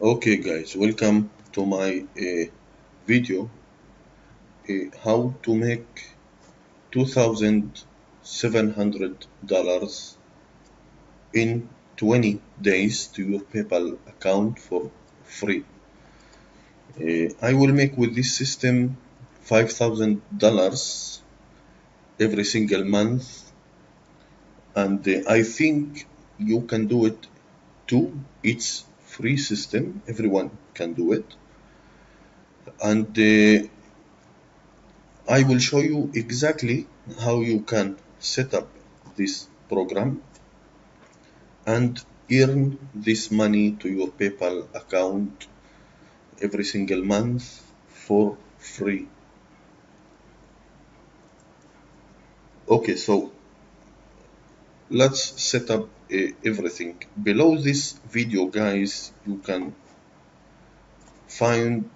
Okay guys, welcome to my video how to make $2,700 in 20 days to your PayPal account for free. I will make with this system $5,000 every single month, and I think you can do it too. It's free system, everyone can do it, and I will show you exactly how you can set up this program and earn this money to your PayPal account every single month for free. Okay, so let's set up everything. Below this video, guys, you can find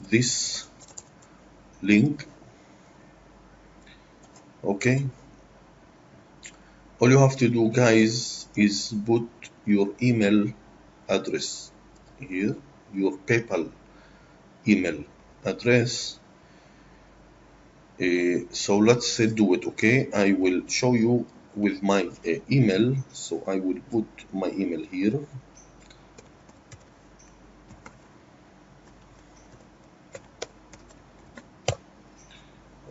this link. Okay, all you have to do, guys, is put your email address here, your PayPal email address. So let's do it. Okay, I will show you with my email. So I will put my email here.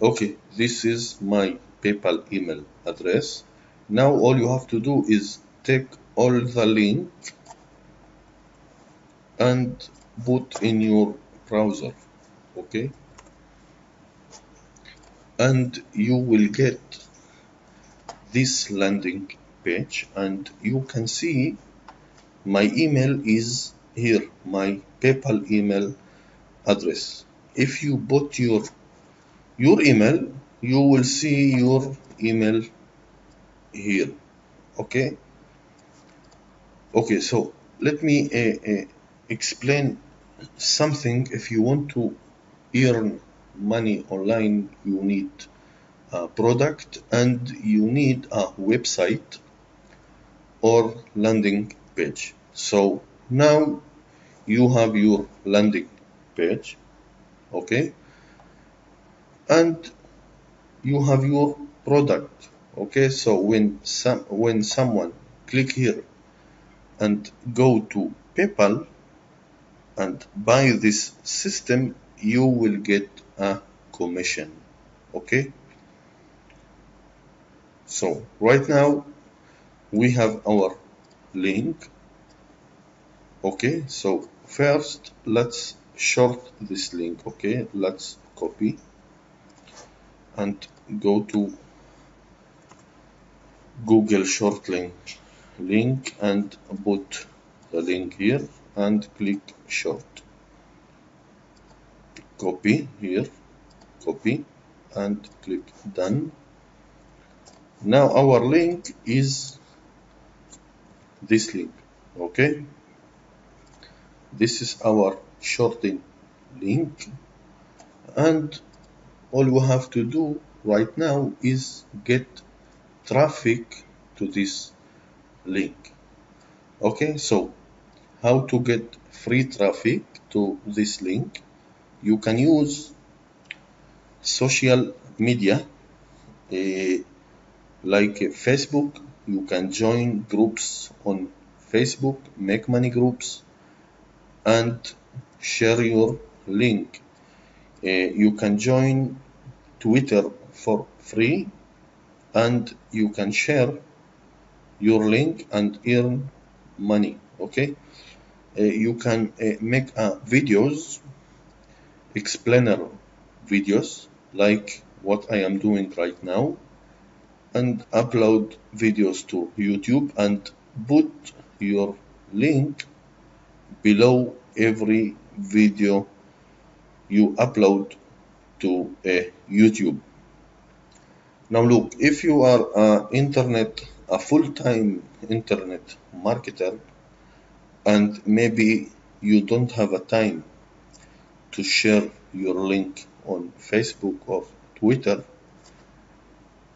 Okay, this is my PayPal email address. Now all you have to do is take all the link and put in your browser. Okay, and you will get this landing page, and you can see my email is here, my PayPal email address. If you put your email, you will see your email here. Okay, so let me explain something. If you want to earn money online, you need a product and you need a website or landing page. So now you have your landing page, okay, and you have your product. Okay, so when someone click here and go to PayPal and buy this system, you will get a commission. Okay, so right now we have our link. Okay, so first let's short this link. Okay, let's copy and go to Google short link and put the link here and click short. Copy here, copy and click done. Now our link is this link. Okay, this is our shorting link, and all we have to do right now is get traffic to this link. Okay, so how to get free traffic to this link? You can use social media like Facebook. You can join groups on Facebook, make money groups, and share your link. You can join Twitter for free, and you can share your link and earn money. Okay, you can make videos, explainer videos like what I am doing right now, and upload videos to YouTube and put your link below every video you upload to YouTube. Now look, if you are a full-time internet marketer, and maybe you don't have a time to share your link on Facebook or Twitter,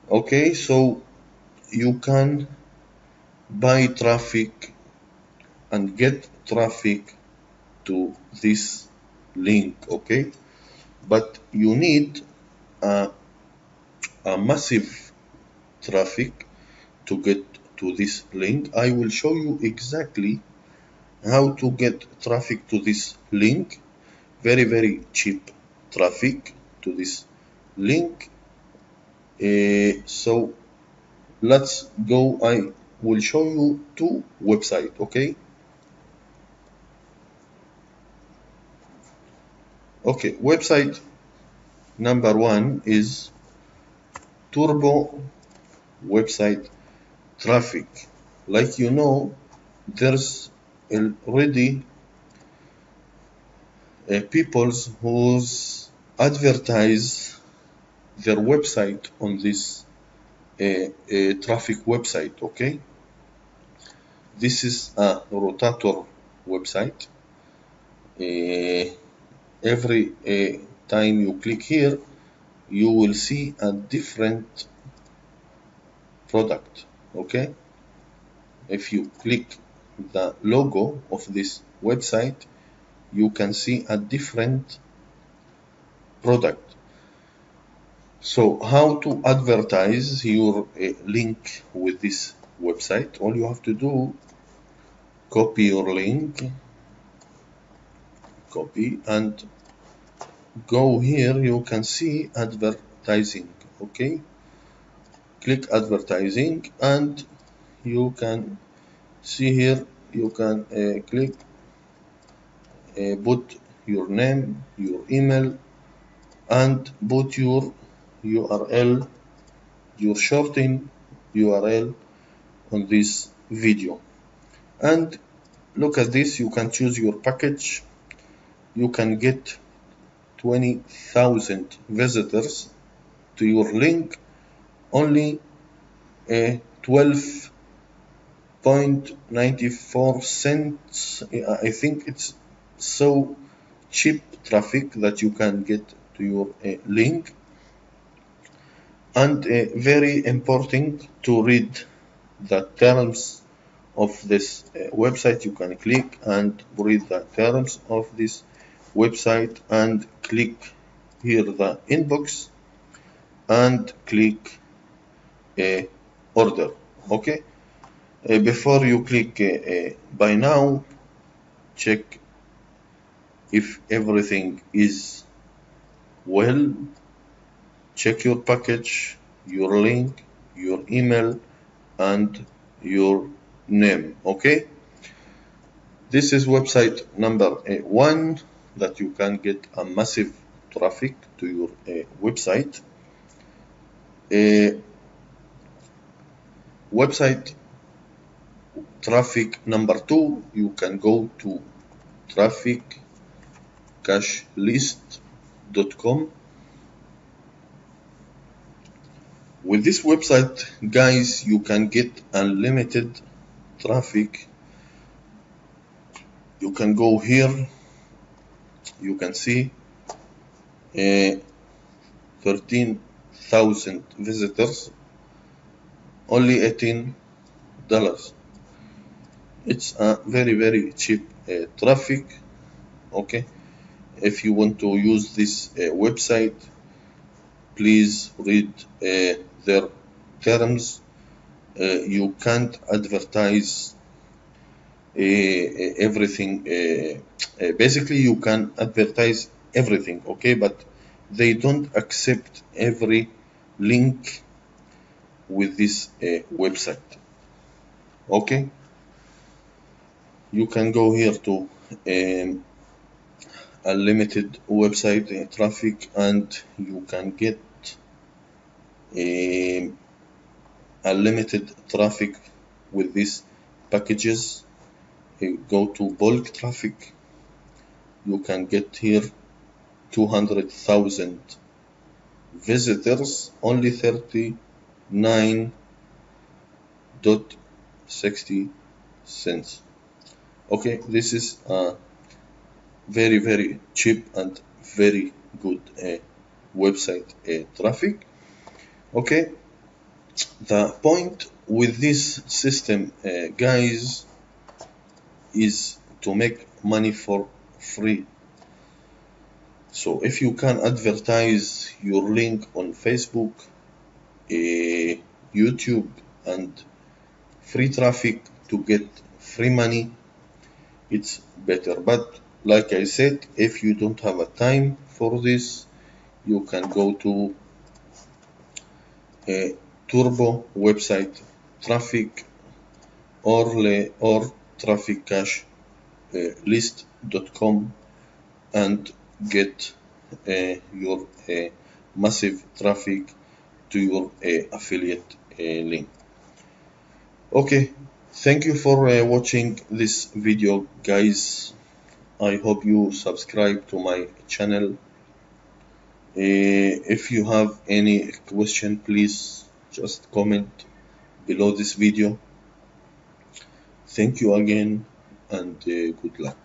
okay, so you can buy traffic and get traffic to this link, okay? But you need a massive traffic to get to this link. I will show you exactly how to get traffic to this link, very cheap traffic to this link. So let's go. I will show you two websites, okay? Okay, website number one is Turbo Website Traffic. Like you know, there's already people who's advertise their website on this traffic website, okay? This is a rotator website. Every time you click here, you will see a different product, okay? If you click the logo of this website, you can see a different product. So how to advertise your link with this website? All you have to do, copy your link, copy, and go here. You can see advertising, okay? Click advertising, and you can see here, you can click, put your name, your email, and put your URL, your shortened URL on this video. And look at this, you can choose your package. You can get 20,000 visitors to your link, only 12.94 cents. I think it's so cheap traffic that you can get to your link. And very important to read the terms of this website. You can click and read the terms of this website, and click here the inbox and click order, okay? Before you click buy now, check if everything is well. Check your package, your link, your email, and your name, okay? This is website number one, that you can get a massive traffic to your website. Website traffic number two, you can go to trafficcashlist.com. With this website, guys, you can get unlimited traffic. You can go here, you can see 13,000 visitors, only $18. It's a very cheap traffic, okay? If you want to use this website, please read their terms. You can't advertise everything. Basically, you can advertise everything, okay? But they don't accept every link with this website, okay? You can go here to unlimited website traffic, and you can get unlimited traffic with these packages. Go to bulk traffic. You can get here 200,000 visitors, only 39.60 cents. Okay, this is very cheap and very good website traffic. Okay, the point with this system, guys, is to make money for free. So if you can advertise your link on Facebook, YouTube, and free traffic to get free money, it's better. But like I said, if you don't have a time for this, you can go to Turbo website traffic or traffic cache list.com and get your massive traffic to your affiliate link. Okay, thank you for watching this video, guys. I hope you subscribe to my channel. If you have any question, please just comment below this video. Thank you again, and good luck.